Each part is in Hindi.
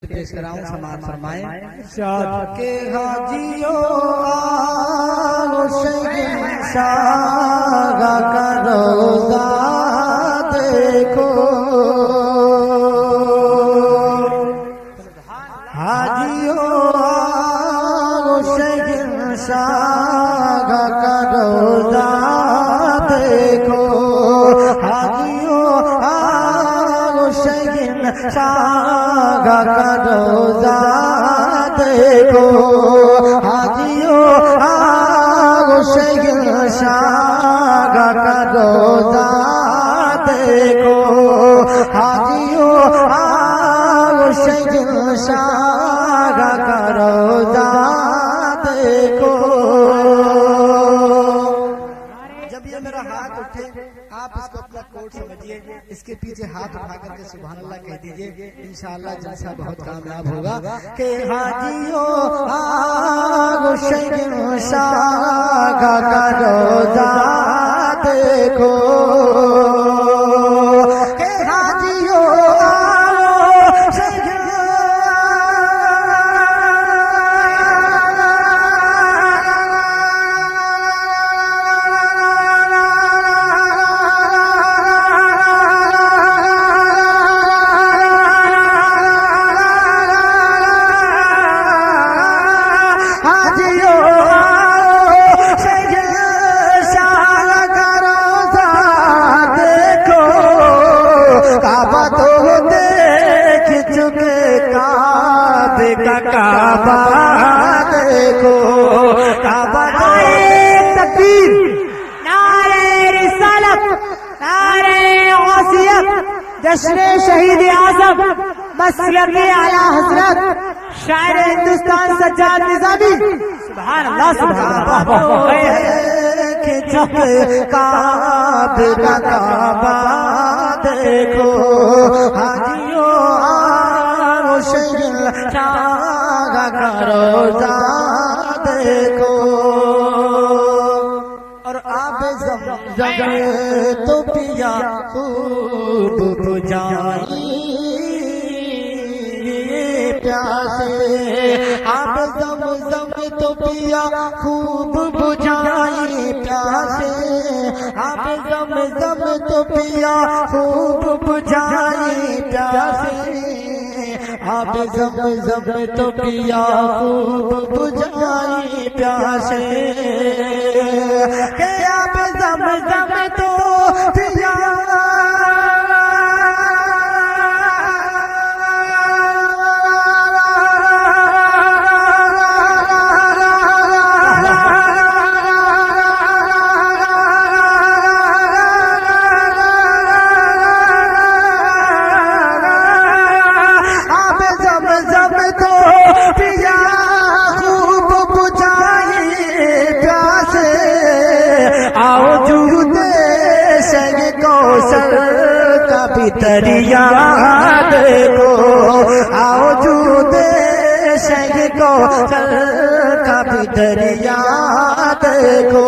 पेश कराऊं समाज फरमाए के हाजियो आओ शहंशाह का रोज़ा देखो, हाजियो आओ शहंशाह का रोज़ा देखो, हाजियो आओ शहंशाह का रोज़ा देखो, हाजियो आओ शहंशाह का रोज़ा देखो, हाजियो आओ शहंशाह का रोज़ा देखो। जब ये मेरा हाथ उठे आप इसको अपना कोट समझिए, इसके पीछे हाथ उठा करके सुभान अल्लाह कह दीजिए, इंशाअल्लाह जलसा बहुत कामयाब होगा। के हाजियो आओ शहंशाह का रोज़ा देखो, के हाजियो काबा देखो, काबा तकबीर, नारे रिसालत, नारे गौसियत, जश्न शहीद आज़म मसलक आला हजरत शायर हिंदुस्तान सज्जाद निज़ामी, सुभान अल्लाह सुभान अल्लाह। काबा देखो, हाजियो शहंशाह का रोज़ा देखो, और आब ज़मज़म तो पिया खूब बुझाई प्यासे, आब ज़मज़म तो पिया खूब बुझाई प्यासे, आब ज़मज़म तो पिया खूब बुझाई प्यासे, आप ज़मज़म तो पिया खूब बुझाई प्यासे, के आप ज़मज़म तो पिया दरिया देखो, आओ जूदे शह को का भी दरिया देखो,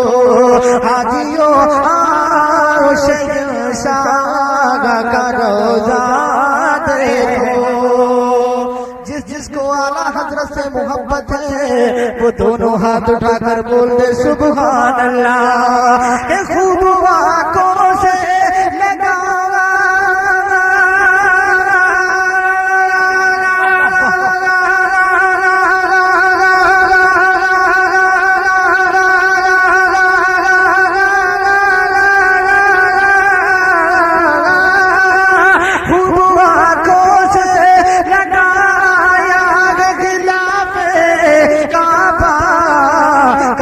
हाजियो आओ शहंशाह का रोज़ा देखो। जिसको आला हजरत से मोहब्बत है वो दोनों हाथ उठाकर बोल दे सुभान अल्लाह। के खूब आंखों से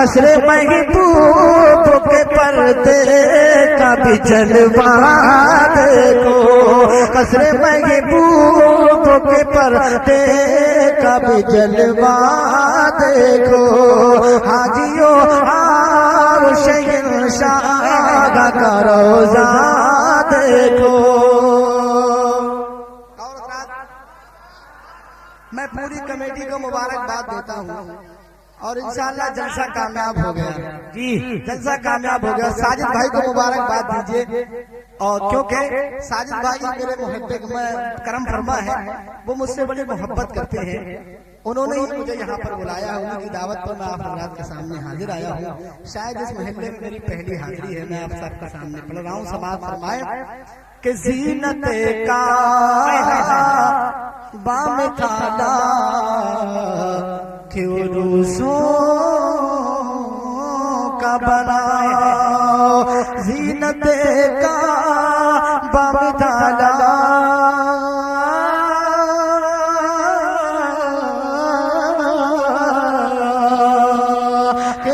कसरे महबूब के पर्दे का भी जलवा देखो, कसरे महबूब के पर्दे का भी जलवा देखो, हाजियो आओ शहंशाह का रोज़ा देखो। मैं पूरी कमेटी को मुबारकबाद देता हूँ और इंशाअल्लाह जलसा कामयाब हो गया जी, जलसा कामयाब हो गया। साजिद भाई को मुबारकबाद दीजिए। और क्योंकि साजिद भाई मेरे मुहब्बे में करम फरमा है, वो मुझसे बड़ी मोहब्बत करते हैं, उन्होंने ही मुझे यहाँ पर बुलाया है। उनकी दावत पर मैं आप हजरात के सामने हाजिर आया हूँ। शायद इस महल्ले में मेरी पहली हाजिरी है। मैं आप सबके सामने पढ़ रहा हूँ। समाज फरमाए कि ज़ीनत का बाम थाला क्यों रूसों का बनाओ, ज़ीनत का बाम थाला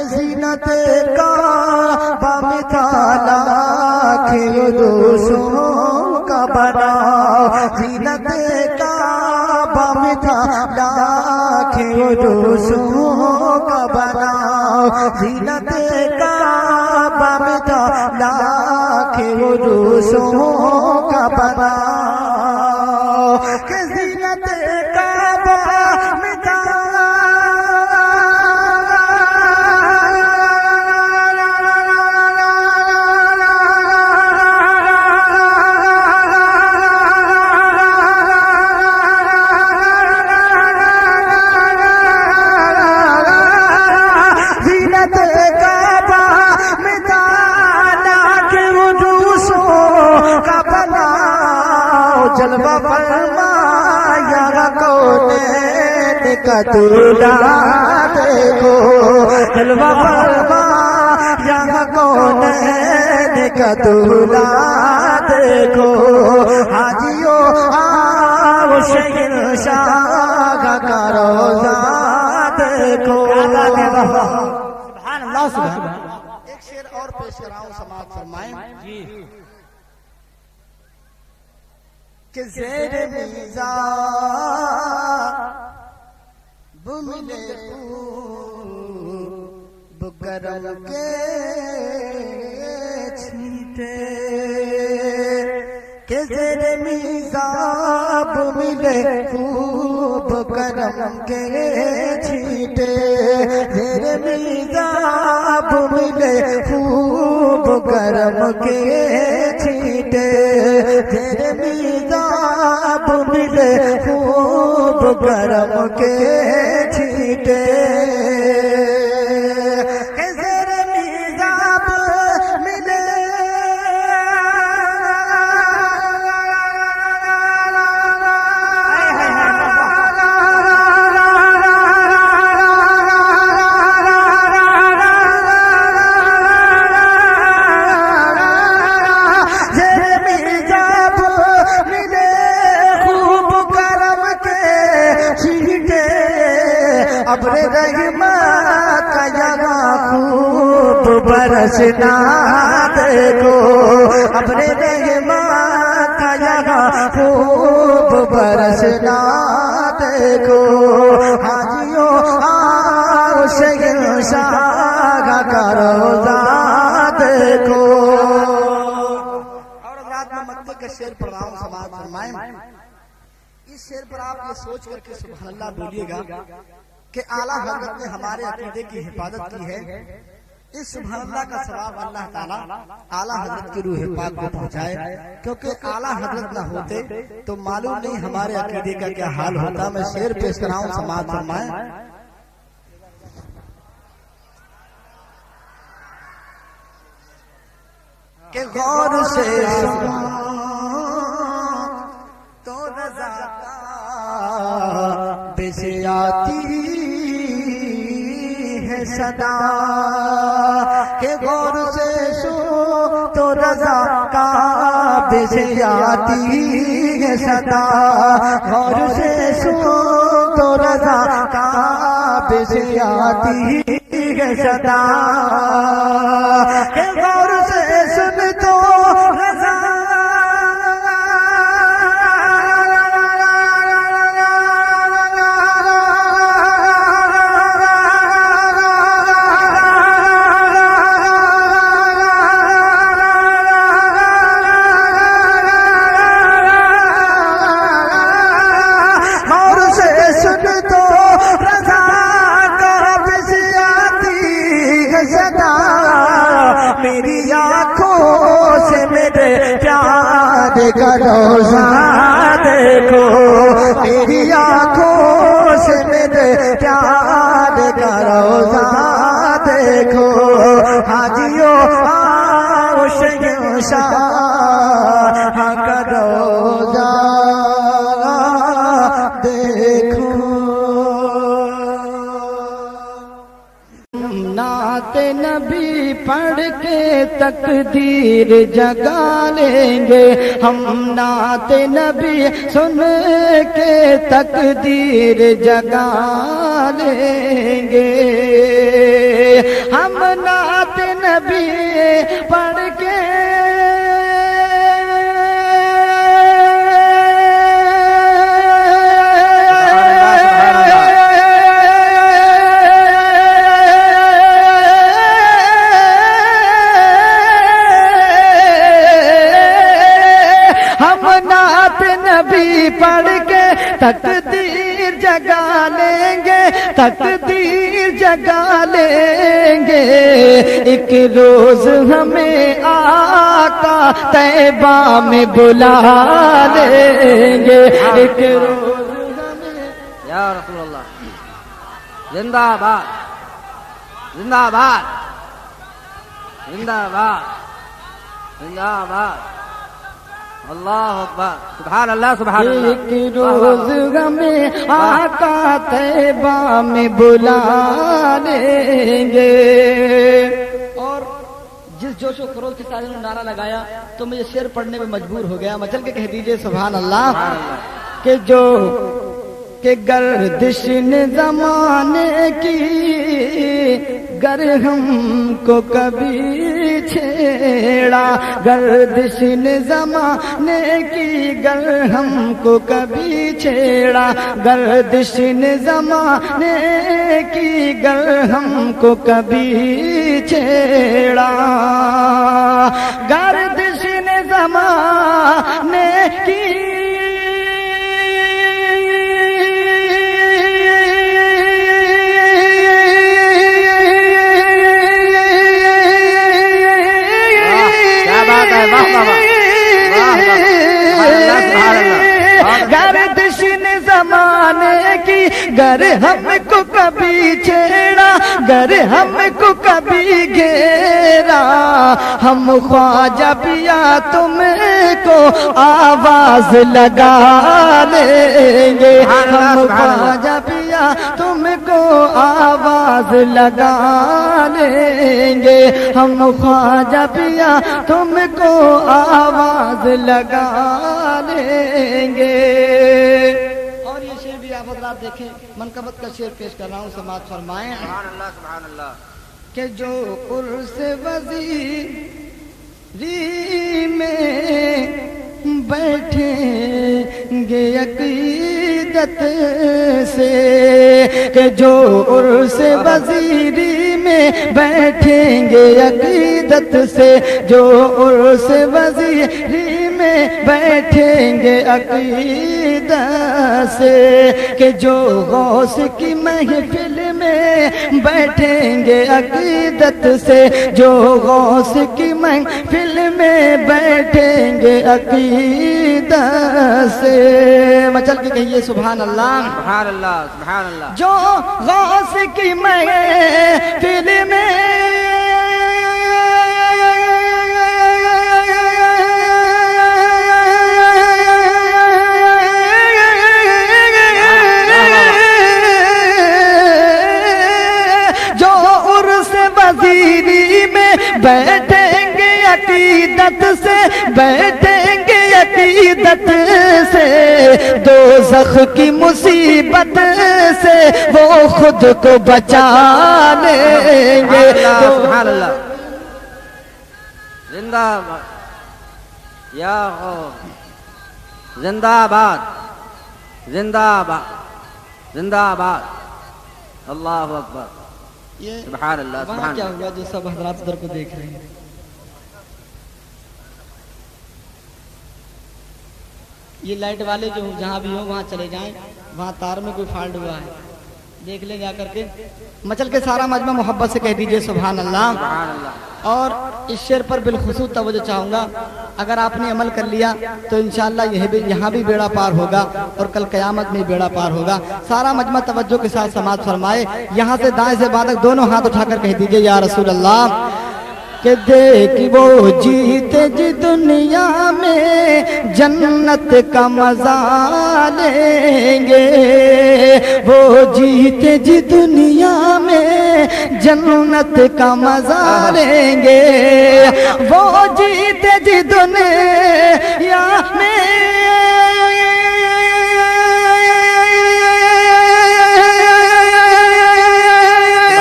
ज़ीनत का बाम थाला क्यों रूसों का बनाओ, ज़ीनत का बाम थाला क्यों रूसों का बनाओ, ज़ीनत का बाम थाला क्यों रूसों का बनाओ, कि ज़ीनत का बाम जलवा फरमाया कौन का दूल्हा देखो, जलवा फरमाया कौन का दूल्हा देखो, हाजियो आओ शहंशाह का रोज़ा देखो। सुभान अल्लाह। सुभान। एक शेर और पेश कराऊं, समाज फरमाएं जी कि ज़ेरे मीज़ा मिले खूब करम के छींटे, कि ज़ेरे मीज़ा मिले खूब करम के छींटे, ज़ेरे मीज़ा मिले खूब करम के छींटे, ज़ेरे मीज़ा मिले खूब करम के छींटे, ज़ेरे मीज़ा मिले अब्रे रहमत का यहाँ खूब बरसना देखो, अब्रे रहमत का यहाँ खूब बरसना देखो, हाजियों आओ शहंशाह का रोज़ा देखो। और रात में मक्के का शेर पढ़ रहा हूँ, समाज फरमाएं। इस शेर पर आप ये सोच करके सुभान अल्लाह बोलिएगा कि आला हज़रत ने हमारे अकीदे की हिफाजत की है। इस सुभान अल्लाह का सवाब अल्लाह ताला आला हज़रत की रूह पाक को पहुंचाए, क्योंकि आला हज़रत ना होते तो मालूम नहीं हमारे अकीदे का क्या हाल होता। मैं शेर पेश कराऊं, समाज फरमाएं कि गौर से सुनो तो रज़ा बेसे आती है सदा, के गौर से सुनो तो रज़ा का बेसे आती है सदा, गौर से सुनो तो रज़ा का बेसे आती है सदा, के गौर से सुन तो रज़ा रोजा देखो, मेरी आंखों से मेरे प्यार का रोजा देखो, हाजियों आओ शहंशाह का रोजा देखो। नाते नबी पढ़ के तकदीर जगा लेंगे, हम नाते नबी सुन के तकदीर जगा लेंगे, हम नाते नबी पढ़ के पढ़ के तकदीर जगा लेंगे, तकदीर जगा लेंगे। एक रोज हमें आका तैबा में बुला लेंगे, एक रोज हमें। या रसूल अल्लाह जिंदाबाद जिंदाबाद जिंदाबाद जिंदाबाद, अल्लाह अकबर, सुभान अल्लाह सुभान अल्लाह। एक रोज हमें आका तैबा में बुला लेंगे। और जिस जोश और खरोश के साथ इन्होंने नारा लगाया तो मुझे शेर पढ़ने में मजबूर हो गया। मचल के कह दीजिए सुभान अल्लाह। कि जो के गर्दिश ने ज़माने की गर हमको कभी छेड़ा, गर्दिश ने ज़माने की गर हमको कभी छेड़ा, गर्दिश ने ज़माने की गर हमको कभी छेड़ा, गर्दिश ने ज़माने की गर्दिश ने ज़माने की गर हमको कभी छेड़ा, गर हमको कभी घेरा, हम ख्वाजा पिया तुमको आवाज लगा लेंगे, हम ख्वाजा पिया तुमको आवाज लगा लेंगे, हम ख्वाजा पिया तुमको आवाज लगा लेंगे। और ये शेर भी आप हज़रात देखें, मनकबत का शेर पेश कर रहा हूँ, समाज फरमाएं। सुभान अल्लाह सुभान अल्लाह। कि जो उर्स वज़ीरी में बैठेंगे अक़ीदत से, कि जो उर्स वज़ीरी में बैठेंगे अक़ीदत से, जो उर्स वज़ीरी में बैठेंगे अक़ीदत से, कि जो गौस की महफिल में बैठेंगे अक़ीदत से, जो गौस की महफिल में बैठेंगे अक़ीदत से। मचल के कहिए सुभान अल्लाह सुभान अल्लाह सुभान अल्लाह। जो गौस की महफिल में वज़ीरी में बैठेंगे अक़ीदत से, बैठेंगे अक़ीदत से, दोज़ख की मुसीबत से वो खुद को बचा लेंगे। सुभान अल्लाह जिंदाबाद या जिंदाबाद जिंदाबाद जिंदाबाद, अल्लाहु अकबर, ये सुभान अल्लाह सुभान। क्या हुआ जो सब हज़रात इधर को देख रहे हैं? ये लाइट वाले जो जहाँ भी हो वहाँ चले जाएं, वहाँ तार में कोई फॉल्ट हुआ है देख ले जा करके। मचल के सारा मजमा मोहब्बत से कह दीजिए सुभान अल्लाह। और इस शेर पर बिलखुसूस तवज्जो चाहूँगा, अगर आपने अमल कर लिया तो इंशाअल्लाह यहाँ भी बेड़ा पार होगा और कल क़यामत में बेड़ा पार होगा। सारा मजमा तवज्जो के साथ समाअत फरमाए। यहाँ से दाएं से बाएं तक दोनों हाथ उठाकर कह दीजिए या रसूल अल्लाह के देख वो जीते जी दुनिया में जन्नत का मजा लेंगे, वो जीते जी दुनिया में जन्नत का मजा लेंगे, वो जीते जी दुनिया में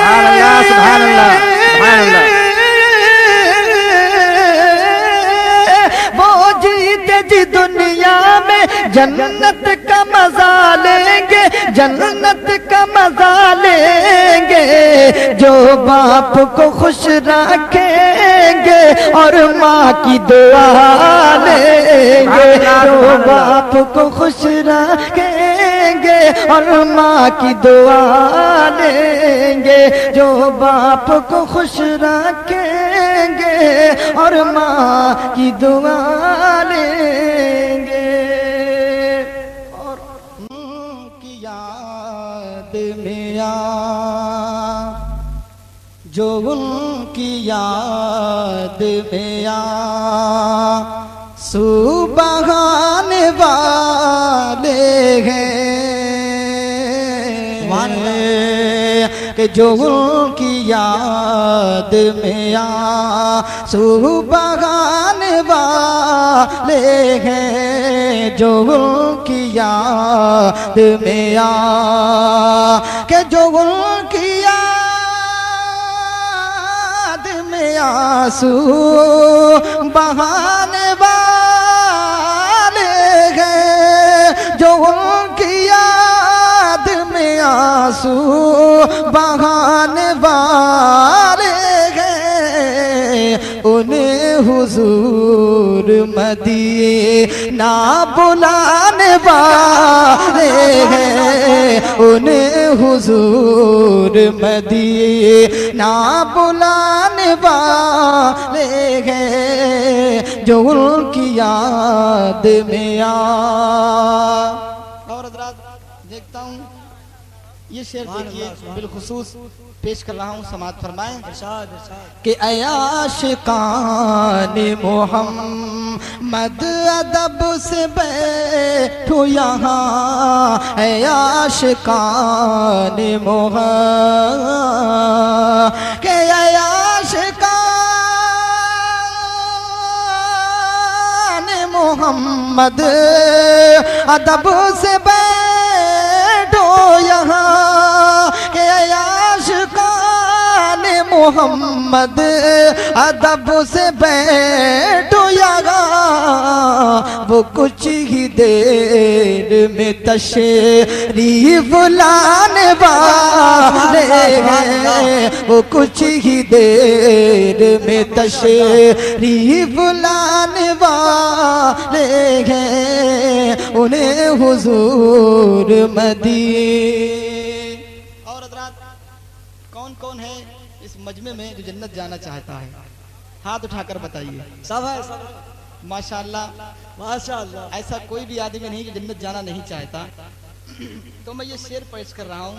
सुभान अल्लाह, सुभान अल्लाह। दुनिया में जन्नत का मजा लेंगे, जन्नत का मजा लेंगे, जो बाप को खुश रखेंगे और माँ की दुआ लेंगे, जो बाप को खुश रखेंगे और माँ की दुआ लेंगे, जो बाप को खुश रखेंगे और माँ की दुआ लेंगे। और उनकी याद में जो उनकी याद में सुबहाने वाले हैं कि जो उनकी याद में सुबहाने वाले हैं, जो उनकी याद में कि जो उनकी याद में आंसू बहाने वाले हैं, जो उनकी याद में आंसू बहाने वाले हैं, उन्हें हुजूर मदीना बुलाने वाले हैं, उन्हें हुजूर मदीना बुलाने वाले हैं, जो उनकी याद में और देखता हूँ ये शेर देखिए बिलखुसूस पेश कर रहा हूँ, समाअत फरमाएं कि आशिकान मोहम्मद अदब से बैठो यहाँ, आशिकान मोहम्मद के आशिकान मोहम्मद अदब से बैठो यहाँ, के आशिकान मोहम्मद अदब से बैठो यहाँ, वो कुछ ही देर में तशरीफ लाने वाले हैं, वो कुछ ही देर में तशरीफ लाने वाले हैं, उन्हें हुजूर मदीना। और हज़रात कौन कौन है इस मजमे में जो जन्नत जाना चाहता है, हाथ उठाकर बताइए। सब है, सब माशाअल्लाह माशाअल्लाह। ऐसा कोई भी आदमी नहीं जो जन्नत जाना नहीं चाहता। तो मैं ये शेर पेश कर रहा हूँ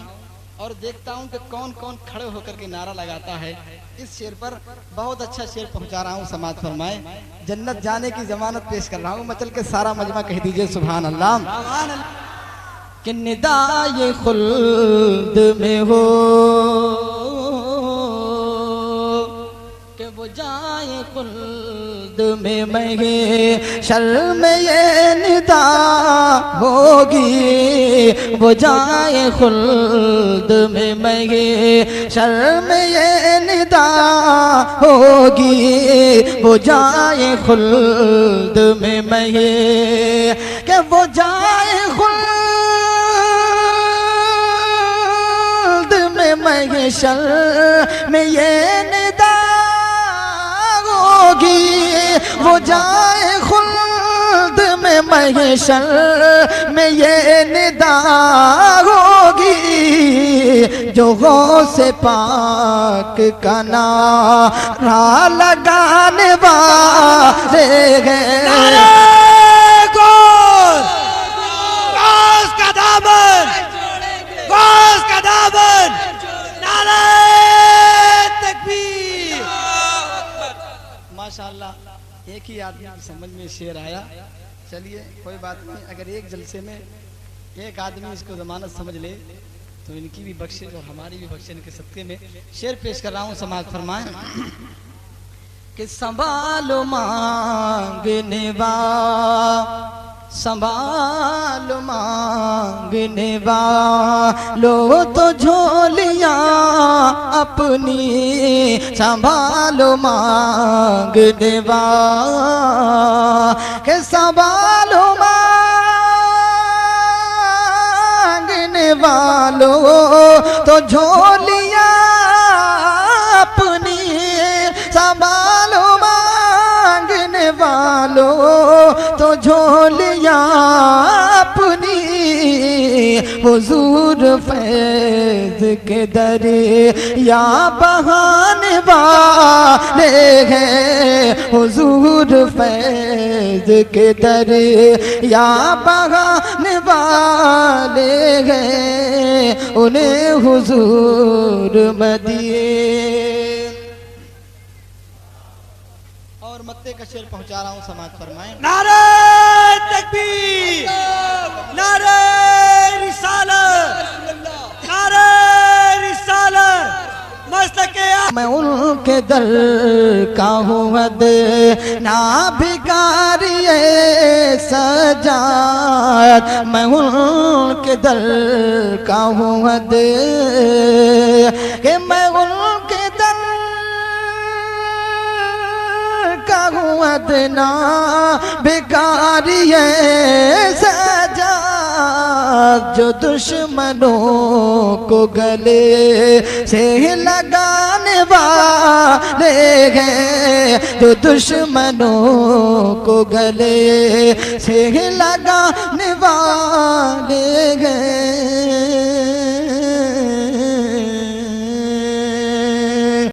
और देखता हूँ कि कौन कौन खड़े होकर के नारा लगाता है इस शेर पर। बहुत अच्छा शेर पहुँचा रहा हूँ, समाअत फरमाए। जन्नत जाने की जमानत पेश कर रहा हूँ, मचल के सारा मजमा कह दीजिए सुभान अल्लाह। कि निदाए खुल्द में हो कि वो जाए खुल्द में महे शर्म ये निदा होगी, वो जाए खुल्द में महे शर्म ये निदा होगी, वो जाए खुल्द में महे कि वो जाए महशर में ये निदा होगी, वो जाए खुल्द में महशर में ये निदा होगी, जो गौसे पाक का नारा लगाने वाले हैं। गौस का दामन, गौस का दामन, नारे तकबीर। माशाअल्लाह, एक ही आदमी की समझ में शेर आया। चलिए कोई बात नहीं, अगर एक जलसे में एक आदमी इसको जमानत समझ ले तो इनकी भी बख्शिश और हमारी भी बख्शिश के सदके में शेर पेश कर रहा हूँ। समाज फरमाएं कि संभालो मांगने संभालो मांगने वालों तो झोलियां अपनी संभालो मांगने के संभालो मांगने वालों तो झोलियां अपनी संभालो मांगने वालों तो झोलियां अपनी हुजूर फैज के दरिया बहाने वाले हैं। हुजूर फैज के दरिया बहाने वाले हैं। उन्हें हुजूर मदिए और मत्ते का शेर पहुंचा रहा हूं। समाज फरमाएं नारे तकबीर, नारे रिसालत, नारे रिसालत, मस्तके मैं उनके दर का हूँ ना भिखारिये सजाद। मैं उनके दर का हूँ कि मैं उनके दर का हूँ ना भिखारिये सजाद। जो दुश्मनों को गले से लगाने वाले हैं, जो दुश्मनों को गले से लगाने वाले हैं,